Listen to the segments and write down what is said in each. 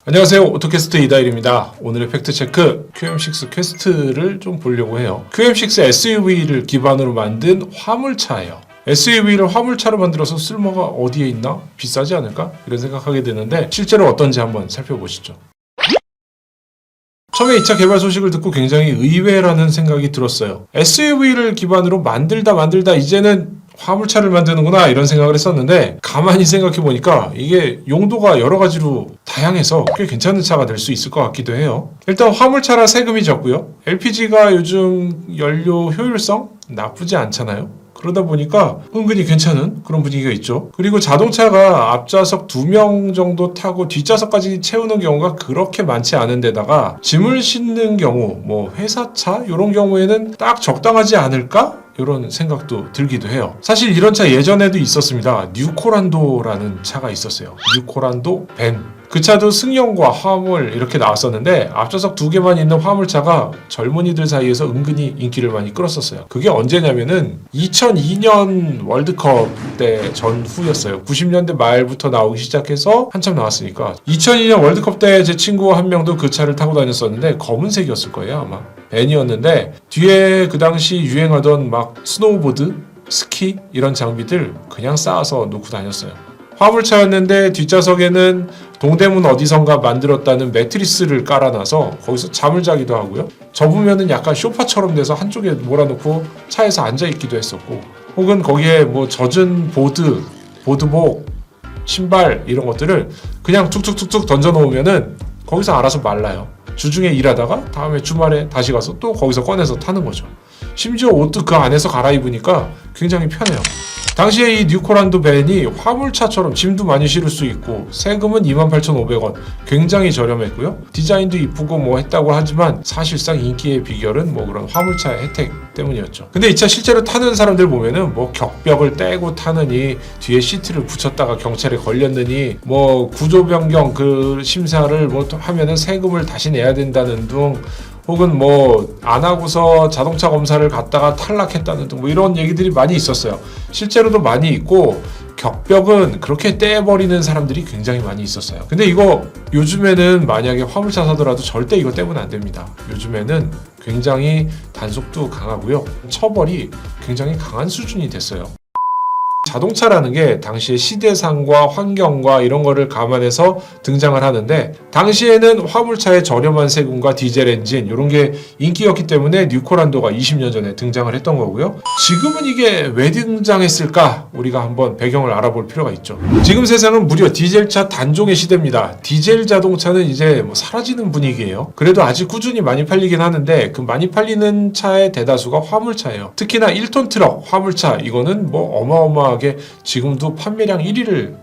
안녕하세요. 오토캐스트 이다일입니다. 오늘의 팩트체크 QM6 퀘스트를 좀 보려고 해요. QM6 SUV를 기반으로 만든 화물차예요. SUV를 화물차로 만들어서 쓸모가 어디에 있나? 비싸지 않을까? 이런 생각하게 되는데 실제로 어떤지 한번 살펴보시죠. 처음에 2차 개발 소식을 듣고 굉장히 의외라는 생각이 들었어요. SUV를 기반으로 만들다 이제는 화물차를 만드는구나 이런 생각을 했었는데 가만히 생각해보니까 이게 용도가 여러 가지로 다양해서 꽤 괜찮은 차가 될 수 있을 것 같기도 해요. 일단 화물차라 세금이 적고요. LPG가 요즘 연료 효율성 나쁘지 않잖아요. 그러다 보니까 은근히 괜찮은 그런 분위기가 있죠. 그리고 자동차가 앞좌석 2명 정도 타고 뒷좌석까지 채우는 경우가 그렇게 많지 않은 데다가 짐을 싣는 경우 뭐 회사차 이런 경우에는 딱 적당하지 않을까? 이런 생각도 들기도 해요. 사실 이런 차 예전에도 있었습니다. 뉴코란도라는 차가 있었어요. 뉴코란도 벤. 그 차도 승용과 화물 이렇게 나왔었는데 앞좌석 2개만 있는 화물차가 젊은이들 사이에서 은근히 인기를 많이 끌었었어요. 그게 언제냐면은 2002년 월드컵 때 전후였어요. 90년대 말부터 나오기 시작해서 한참 나왔으니까 2002년 월드컵 때 제 친구 한 명도 그 차를 타고 다녔었는데 검은색이었을 거예요 아마. 벤이었는데 뒤에 그 당시 유행하던 막 스노우보드, 스키 이런 장비들 그냥 쌓아서 놓고 다녔어요. 화물차였는데 뒷좌석에는 동대문 어디선가 만들었다는 매트리스를 깔아놔서 거기서 잠을 자기도 하고요. 접으면은 약간 소파처럼 돼서 한쪽에 몰아놓고 차에서 앉아있기도 했었고, 혹은 거기에 뭐 젖은 보드, 보드복, 신발 이런 것들을 그냥 툭툭툭툭 던져놓으면은 거기서 알아서 말라요. 주중에 일하다가 다음에 주말에 다시 가서 또 거기서 꺼내서 타는 거죠. 심지어 옷도 그 안에서 갈아입으니까 굉장히 편해요. 당시에 이 뉴코란도 벤이 화물차처럼 짐도 많이 실을 수 있고 세금은 28,500원 굉장히 저렴했고요. 디자인도 이쁘고 뭐 했다고 하지만 사실상 인기의 비결은 뭐 그런 화물차의 혜택 때문이었죠. 근데 이 차 실제로 타는 사람들 보면은 뭐 격벽을 떼고 타느니 뒤에 시트를 붙였다가 경찰에 걸렸느니 뭐 구조 변경 그 심사를 뭐 하면은 세금을 다시 내야 된다는 등 혹은 뭐 안 하고서 자동차 검사를 갔다가 탈락했다는 등 뭐 이런 얘기들이 많이 있었어요. 실제로도 많이 있고 격벽은 그렇게 떼버리는 사람들이 굉장히 많이 있었어요. 근데 이거 요즘에는 만약에 화물차 사더라도 절대 이거 떼면 안 됩니다. 요즘에는 굉장히 단속도 강하고요. 처벌이 굉장히 강한 수준이 됐어요. 자동차라는 게 당시의 시대상과 환경과 이런 거를 감안해서 등장을 하는데 당시에는 화물차의 저렴한 세금과 디젤 엔진 이런 게 인기였기 때문에 뉴코란도가 20년 전에 등장을 했던 거고요. 지금은 이게 왜 등장했을까? 우리가 한번 배경을 알아볼 필요가 있죠. 지금 세상은 무려 디젤차 단종의 시대입니다. 디젤 자동차는 이제 뭐 사라지는 분위기예요. 그래도 아직 꾸준히 많이 팔리긴 하는데 그 많이 팔리는 차의 대다수가 화물차예요. 특히나 1톤 트럭 화물차 이거는 뭐 어마어마하게 지금도 판매량 1위를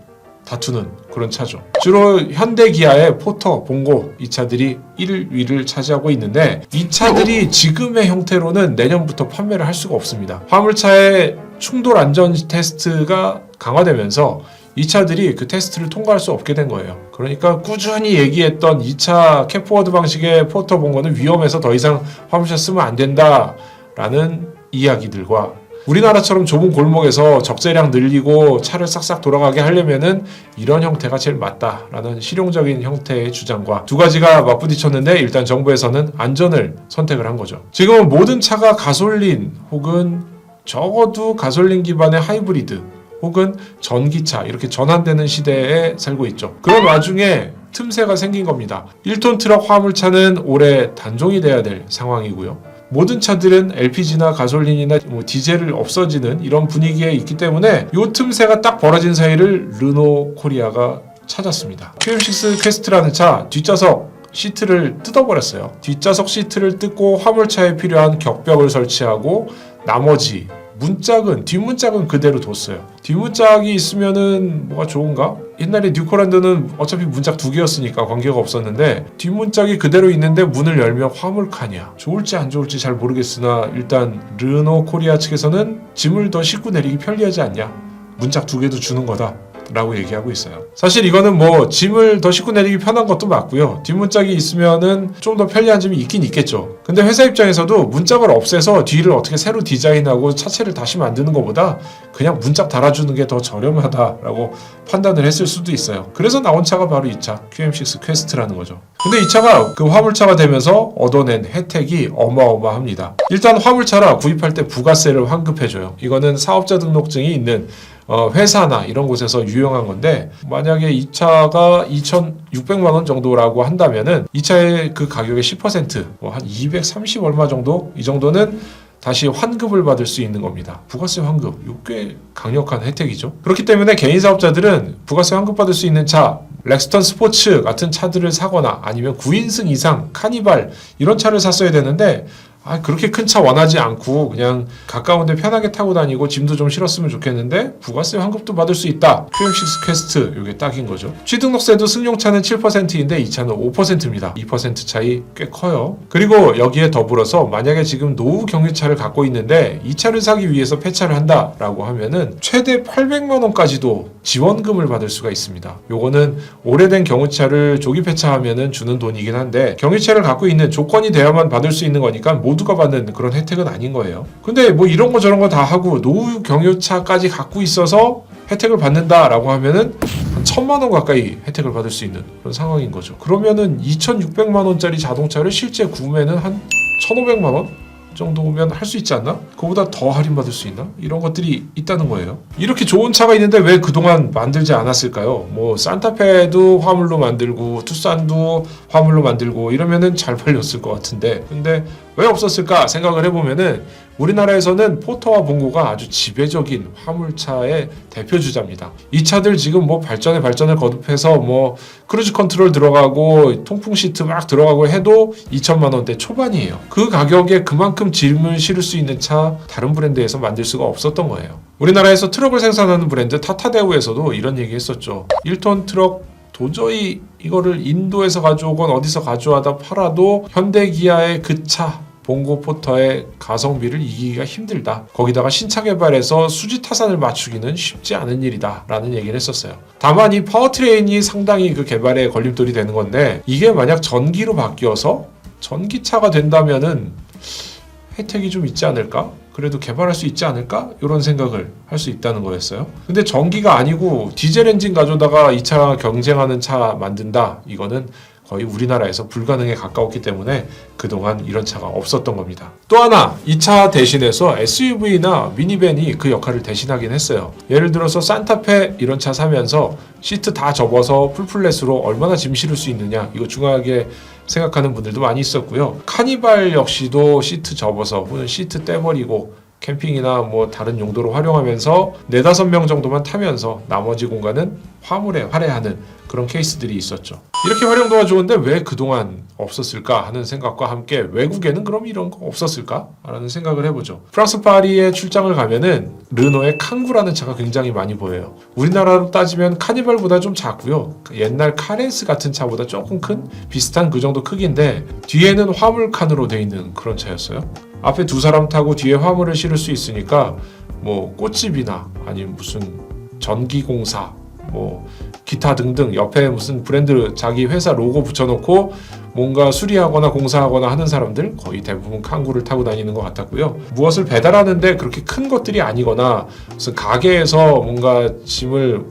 다투는 그런 차죠. 주로 현대 기아의 포터, 봉고 이 차들이 1위를 차지하고 있는데 이 차들이 지금의 형태로는 내년부터 판매를 할 수가 없습니다. 화물차의 충돌 안전 테스트가 강화되면서 이 차들이 그 테스트를 통과할 수 없게 된 거예요. 그러니까 꾸준히 얘기했던 2차 캡포워드 방식의 포터 봉고는 위험해서 더 이상 화물차 쓰면 안 된다라는 이야기들과 우리나라처럼 좁은 골목에서 적재량 늘리고 차를 싹싹 돌아가게 하려면은 이런 형태가 제일 맞다라는 실용적인 형태의 주장과 두 가지가 맞부딪혔는데 일단 정부에서는 안전을 선택을 한 거죠. 지금은 모든 차가 가솔린 혹은 적어도 가솔린 기반의 하이브리드 혹은 전기차 이렇게 전환되는 시대에 살고 있죠. 그런 와중에 틈새가 생긴 겁니다. 1톤 트럭 화물차는 올해 단종이 돼야 될 상황이고요. 모든 차들은 LPG나 가솔린이나 뭐 디젤을 없어지는 이런 분위기에 있기 때문에 이 틈새가 딱 벌어진 사이를 르노 코리아가 찾았습니다. QM6 퀘스트라는 차 뒷좌석 시트를 뜯어버렸어요. 뒷좌석 시트를 뜯고 화물차에 필요한 격벽을 설치하고 나머지 문짝은 뒷문짝은 그대로 뒀어요. 뒷문짝이 있으면은 뭐가 좋은가? 옛날에 뉴코란도는 어차피 문짝 2개였으니까 관계가 없었는데 뒷문짝이 그대로 있는데 문을 열면 화물칸이야. 좋을지 안 좋을지 잘 모르겠으나 일단 르노 코리아 측에서는 짐을 더 싣고 내리기 편리하지 않냐? 문짝 2개도 주는 거다. 라고 얘기하고 있어요. 사실 이거는 뭐 짐을 더 싣고 내리기 편한 것도 맞고요. 뒷문짝이 있으면은 좀 더 편리한 점이 있긴 있겠죠. 근데 회사 입장에서도 문짝을 없애서 뒤를 어떻게 새로 디자인하고 차체를 다시 만드는 것보다 그냥 문짝 달아주는 게 더 저렴하다라고 판단을 했을 수도 있어요. 그래서 나온 차가 바로 이 차 QM6 퀘스트라는 거죠. 근데 이 차가 그 화물차가 되면서 얻어낸 혜택이 어마어마합니다. 일단 화물차라 구입할 때 부가세를 환급해줘요. 이거는 사업자 등록증이 있는 회사나 이런 곳에서 유용한 건데, 만약에 이 차가 2,600만 원 정도라고 한다면은 이 차의 그 가격의 10%, 뭐 한 230 얼마 정도? 이 정도는 다시 환급을 받을 수 있는 겁니다. 부가세 환급, 이거 꽤 강력한 혜택이죠. 그렇기 때문에 개인 사업자들은 부가세 환급 받을 수 있는 차, 렉스턴 스포츠 같은 차들을 사거나 아니면 9인승 이상 카니발 이런 차를 샀어야 되는데, 그렇게 큰 차 원하지 않고 그냥 가까운데 편하게 타고 다니고 짐도 좀 실었으면 좋겠는데 부가세 환급도 받을 수 있다. QM6 퀘스트, 이게 딱인 거죠. 취등록세도 승용차는 7%인데 이 차는 5%입니다. 2% 차이 꽤 커요. 그리고 여기에 더불어서 만약에 지금 노후 경유차를 갖고 있는데 이 차를 사기 위해서 폐차를 한다라고 하면은 최대 800만 원까지도 지원금을 받을 수가 있습니다. 요거는 오래된 경유차를 조기 폐차하면은 주는 돈이긴 한데, 경유차를 갖고 있는 조건이 돼야만 받을 수 있는 거니까 모두가 받는 그런 혜택은 아닌 거예요. 근데 뭐 이런 거 저런 거 다 하고 노후 경유차까지 갖고 있어서 혜택을 받는다라고 하면은 한 1,000만 원 가까이 혜택을 받을 수 있는 그런 상황인 거죠. 그러면은 2,600만 원짜리 자동차를 실제 구매는 한 1,500만 원 정도면 할 수 있지 않나? 그거보다 더 할인받을 수 있나? 이런 것들이 있다는 거예요. 이렇게 좋은 차가 있는데 왜 그동안 만들지 않았을까요? 뭐 산타페도 화물로 만들고 투싼도 화물로 만들고 이러면은 잘 팔렸을 것 같은데, 근데 왜 없었을까 생각을 해보면은 우리나라에서는 포터와 봉고가 아주 지배적인 화물차의 대표 주자입니다. 이 차들 지금 뭐 발전에 발전을 거듭해서 뭐 크루즈 컨트롤 들어가고 통풍 시트 막 들어가고 해도 2천만 원대 초반이에요. 그 가격에 그만큼 짐을 실을 수 있는 차 다른 브랜드에서 만들 수가 없었던 거예요. 우리나라에서 트럭을 생산하는 브랜드 타타데우에서도 이런 얘기 했었죠. 1톤 트럭 도저히 이거를 인도에서 가져오건 어디서 가져와다 팔아도 현대기아의 그 차 봉고 포터의 가성비를 이기기가 힘들다. 거기다가 신차 개발해서 수지 타산을 맞추기는 쉽지 않은 일이다 라는 얘기를 했었어요. 다만 이 파워트레인이 상당히 그 개발에 걸림돌이 되는 건데, 이게 만약 전기로 바뀌어서 전기차가 된다면은 혜택이 좀 있지 않을까? 그래도 개발할 수 있지 않을까? 이런 생각을 할 수 있다는 거였어요. 근데 전기가 아니고 디젤 엔진 가져다가 이 차 경쟁하는 차 만든다. 이거는 거의 우리나라에서 불가능에 가까웠기 때문에 그동안 이런 차가 없었던 겁니다. 또 하나, 이 차 대신해서 SUV나 미니밴이 그 역할을 대신하긴 했어요. 예를 들어서 산타페 이런 차 사면서 시트 다 접어서 풀플랫으로 얼마나 짐 실을 수 있느냐, 이거 중요하게 생각하는 분들도 많이 있었고요. 카니발 역시도 시트 접어서 혹은 시트 떼버리고 캠핑이나 뭐 다른 용도로 활용하면서 4-5명 정도만 타면서 나머지 공간은 화물에 할애하는 그런 케이스들이 있었죠. 이렇게 활용도가 좋은데 왜 그동안 없었을까 하는 생각과 함께 외국에는 그럼 이런 거 없었을까? 라는 생각을 해보죠. 프랑스 파리에 출장을 가면은 르노의 캉구라는 차가 굉장히 많이 보여요. 우리나라로 따지면 카니발보다 좀 작고요. 옛날 카렌스 같은 차보다 조금 큰 비슷한 그 정도 크기인데 뒤에는 화물 칸으로 되어 있는 그런 차였어요. 앞에 2사람 타고 뒤에 화물을 실을 수 있으니까 뭐 꽃집이나 아니면 무슨 전기공사 뭐 기타 등등 옆에 무슨 브랜드 자기 회사 로고 붙여놓고 뭔가 수리하거나 공사하거나 하는 사람들 거의 대부분 캉구를 타고 다니는 것 같았고요. 무엇을 배달하는데 그렇게 큰 것들이 아니거나 무슨 가게에서 뭔가 짐을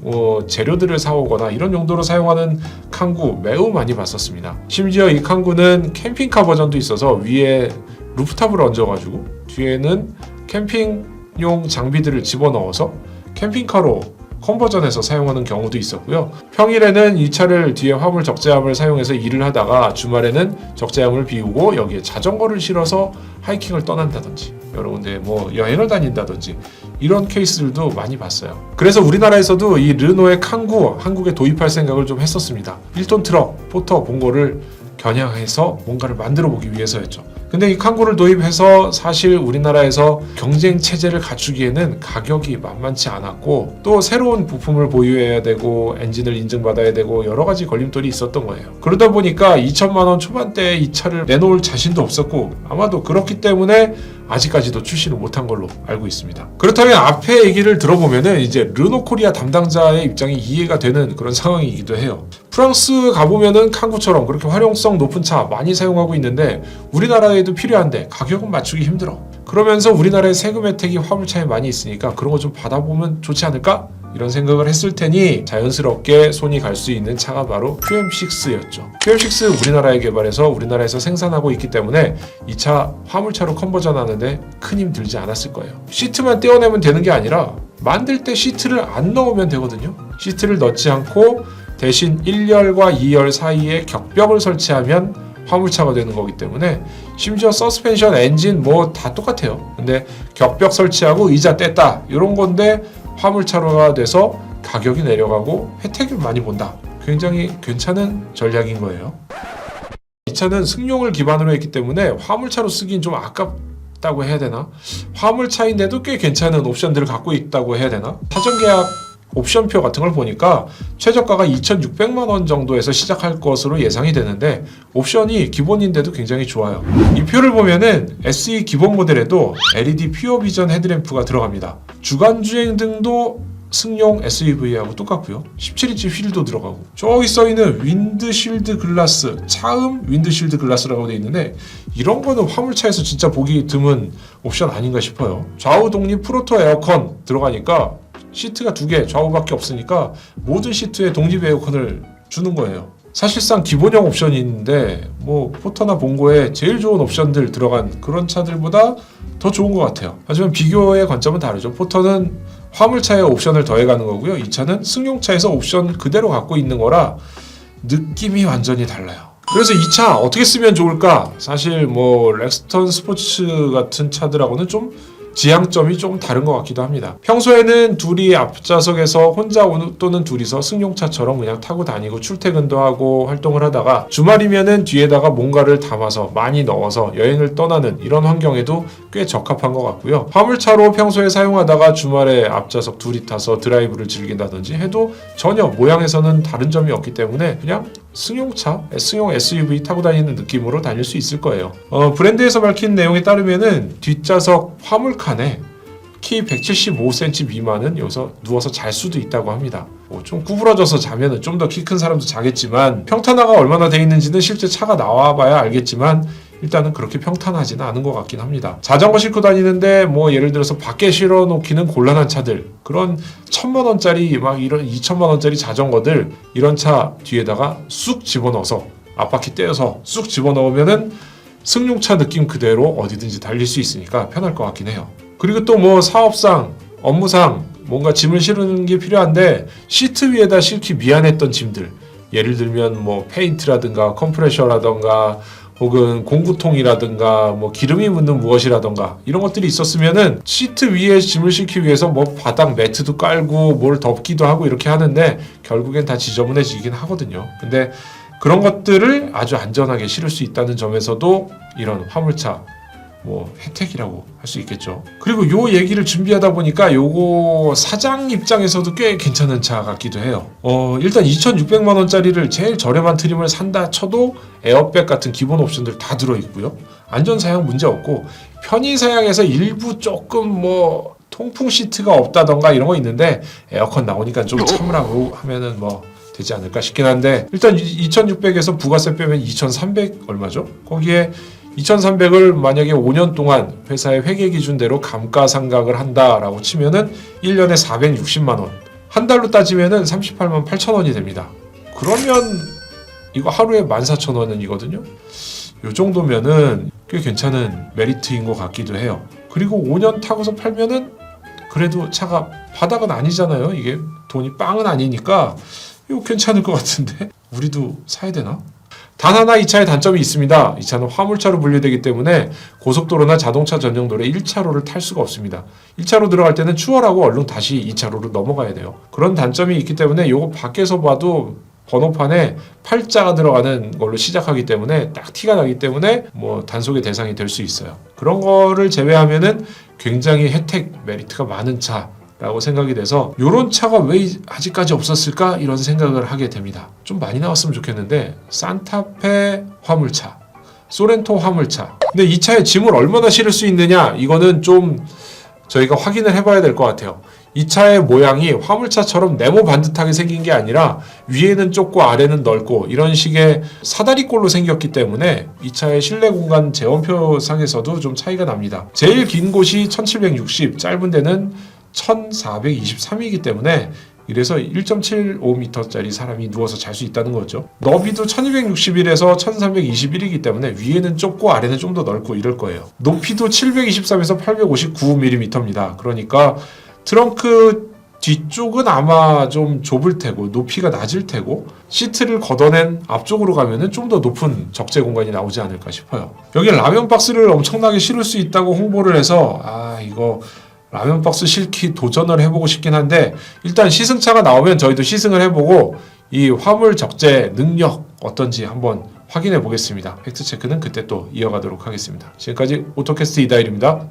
재료들을 사오거나 이런 용도로 사용하는 캉구 매우 많이 봤었습니다. 심지어 이 캉구는 캠핑카 버전도 있어서 위에 루프탑을 얹어가지고 뒤에는 캠핑용 장비들을 집어넣어서 캠핑카로 컨버전해서 사용하는 경우도 있었고요. 평일에는 이 차를 뒤에 화물 적재함을 사용해서 일을 하다가 주말에는 적재함을 비우고 여기에 자전거를 실어서 하이킹을 떠난다든지 여러 군데 뭐 여행을 다닌다든지 이런 케이스들도 많이 봤어요. 그래서 우리나라에서도 이 르노의 캉구 한국에 도입할 생각을 좀 했었습니다. 1톤 트럭, 포터, 봉고를 겨냥해서 뭔가를 만들어 보기 위해서였죠. 근데 이 캉구를 도입해서 사실 우리나라에서 경쟁 체제를 갖추기에는 가격이 만만치 않았고 또 새로운 부품을 보유해야 되고 엔진을 인증받아야 되고 여러 가지 걸림돌이 있었던 거예요. 그러다 보니까 2천만 원 초반대에 이 차를 내놓을 자신도 없었고 아마도 그렇기 때문에 아직까지도 출시를 못한 걸로 알고 있습니다. 그렇다면 앞에 얘기를 들어보면은 이제 르노 코리아 담당자의 입장이 이해가 되는 그런 상황이기도 해요. 프랑스 가보면은 칸구처럼 그렇게 활용성 높은 차 많이 사용하고 있는데 우리나라에도 필요한데 가격은 맞추기 힘들어. 그러면서 우리나라의 세금 혜택이 화물차에 많이 있으니까 그런 거 좀 받아보면 좋지 않을까? 이런 생각을 했을 테니 자연스럽게 손이 갈 수 있는 차가 바로 QM6였죠. QM6 우리나라에 개발해서 우리나라에서 생산하고 있기 때문에 이 차 화물차로 컨버전 하는데 큰 힘 들지 않았을 거예요. 시트만 떼어내면 되는 게 아니라 만들 때 시트를 안 넣으면 되거든요. 시트를 넣지 않고 대신 1열과 2열 사이에 격벽을 설치하면 화물차가 되는 거기 때문에 심지어 서스펜션, 엔진 뭐 다 똑같아요. 근데 격벽 설치하고 의자 뗐다 이런 건데 화물차로가 돼서 가격이 내려가고 혜택을 많이 본다. 굉장히 괜찮은 전략인 거예요. 이 차는 승용을 기반으로 했기 때문에 화물차로 쓰긴 좀 아깝다고 해야 되나? 화물차인데도 꽤 괜찮은 옵션들을 갖고 있다고 해야 되나? 사전계약 옵션표 같은 걸 보니까 최저가가 2,600만 원 정도에서 시작할 것으로 예상이 되는데 옵션이 기본인데도 굉장히 좋아요. 이 표를 보면은 SE 기본 모델에도 LED 퓨어 비전 헤드램프가 들어갑니다. 주간주행 등도 승용 SUV하고 똑같고요. 17인치 휠도 들어가고 저기 써있는 윈드실드 글라스, 차음 윈드실드 글라스라고 되어 있는데 이런 거는 화물차에서 진짜 보기 드문 옵션 아닌가 싶어요. 좌우 독립 프로토 에어컨 들어가니까 시트가 2개 좌우밖에 없으니까 모든 시트에 독립 에어컨을 주는 거예요. 사실상 기본형 옵션이 있는데 뭐 포터나 봉고에 제일 좋은 옵션들 들어간 그런 차들보다 더 좋은 것 같아요. 하지만 비교의 관점은 다르죠. 포터는 화물차에 옵션을 더해가는 거고요. 이 차는 승용차에서 옵션 그대로 갖고 있는 거라 느낌이 완전히 달라요. 그래서 이 차 어떻게 쓰면 좋을까? 사실 뭐 렉스턴 스포츠 같은 차들하고는 좀 지향점이 좀 다른 것 같기도 합니다. 평소에는 둘이 앞좌석에서 혼자 또는 둘이서 승용차처럼 그냥 타고 다니고 출퇴근도 하고 활동을 하다가 주말이면은 뒤에다가 뭔가를 담아서 많이 넣어서 여행을 떠나는 이런 환경에도 꽤 적합한 것 같고요. 화물차로 평소에 사용하다가 주말에 앞좌석 둘이 타서 드라이브를 즐긴다든지 해도 전혀 모양에서는 다른 점이 없기 때문에 그냥 승용차, 승용 SUV 타고 다니는 느낌으로 다닐 수 있을 거예요. 브랜드에서 밝힌 내용에 따르면은 뒷좌석 화물칸에 키 175cm 미만은 여기서 누워서 잘 수도 있다고 합니다. 좀 구부러져서 자면은 좀 더 키 큰 사람도 자겠지만 평탄화가 얼마나 돼 있는지는 실제 차가 나와봐야 알겠지만 일단은 그렇게 평탄하지는 않은 것 같긴 합니다. 자전거 싣고 다니는데 뭐 예를 들어서 밖에 실어놓기는 곤란한 차들, 그런 1,000만원짜리 막 이런 2,000만원짜리 자전거들 이런 차 뒤에다가 쑥 집어넣어서 앞바퀴 떼어서 쑥 집어넣으면은 승용차 느낌 그대로 어디든지 달릴 수 있으니까 편할 것 같긴 해요. 그리고 또 뭐 사업상, 업무상 뭔가 짐을 실는 게 필요한데 시트 위에다 싣기 미안했던 짐들, 예를 들면 뭐 페인트라든가 컴프레셔라든가 혹은 공구통이라든가 뭐 기름이 묻는 무엇이라든가 이런 것들이 있었으면은 시트 위에 짐을 싣기 위해서 뭐 바닥 매트도 깔고 뭘 덮기도 하고 이렇게 하는데 결국엔 다 지저분해지긴 하거든요. 근데 그런 것들을 아주 안전하게 실을 수 있다는 점에서도 이런 화물차 뭐 혜택이라고 할 수 있겠죠. 그리고 요 얘기를 준비하다 보니까 요거 사장 입장에서도 꽤 괜찮은 차 같기도 해요. 일단 2,600만 원짜리를 제일 저렴한 트림을 산다 쳐도 에어백 같은 기본 옵션들 다 들어있고요. 안전사양 문제 없고 편의사양에서 일부 조금 뭐 통풍 시트가 없다던가 이런 거 있는데 에어컨 나오니까 좀 참으라고 하면은 뭐 되지 않을까 싶긴 한데 일단 2,600에서 부가세 빼면 2,300 얼마죠? 거기에 2,300을 만약에 5년 동안 회사의 회계 기준대로 감가상각을 한다라고 치면은 1년에 460만 원. 한 달로 따지면은 38만 8천 원이 됩니다. 그러면 이거 하루에 14,000원이거든요. 요 정도면은 꽤 괜찮은 메리트인 것 같기도 해요. 그리고 5년 타고서 팔면은 그래도 차가 바닥은 아니잖아요. 이게 돈이 빵은 아니니까 이거 괜찮을 것 같은데 우리도 사야 되나? 단 하나 이 차의 단점이 있습니다. 이 차는 화물차로 분류되기 때문에 고속도로나 자동차 전용도로에 1차로를 탈 수가 없습니다. 1차로 들어갈 때는 추월하고 얼른 다시 2차로로 넘어가야 돼요. 그런 단점이 있기 때문에 이거 밖에서 봐도 번호판에 8자가 들어가는 걸로 시작하기 때문에 딱 티가 나기 때문에 뭐 단속의 대상이 될 수 있어요. 그런 거를 제외하면은 굉장히 혜택, 메리트가 많은 차 라고 생각이 돼서 요런 차가 왜 아직까지 없었을까 이런 생각을 하게 됩니다. 좀 많이 나왔으면 좋겠는데 산타페 화물차, 소렌토 화물차. 근데 이 차에 짐을 얼마나 실을 수 있느냐, 이거는 좀 저희가 확인을 해봐야 될 것 같아요. 이 차의 모양이 화물차처럼 네모 반듯하게 생긴 게 아니라 위에는 좁고 아래는 넓고 이런 식의 사다리꼴로 생겼기 때문에 이 차의 실내 공간 재원표 상에서도 좀 차이가 납니다. 제일 긴 곳이 1760, 짧은 데는 1423이기 때문에 이래서 1.75m짜리 사람이 누워서 잘 수 있다는 거죠. 너비도 1261에서 1321이기 때문에 위에는 좁고 아래는 좀 더 넓고 이럴 거예요. 높이도 723에서 859mm입니다. 그러니까 트렁크 뒤쪽은 아마 좀 좁을 테고 높이가 낮을 테고 시트를 걷어낸 앞쪽으로 가면은 좀 더 높은 적재 공간이 나오지 않을까 싶어요. 여기 라면 박스를 엄청나게 실을 수 있다고 홍보를 해서 이거 라면 박스 실기 도전을 해보고 싶긴 한데 일단 시승차가 나오면 저희도 시승을 해보고 이 화물 적재 능력 어떤지 한번 확인해 보겠습니다. 팩트체크는 그때 또 이어가도록 하겠습니다. 지금까지 오토캐스트 이다일입니다.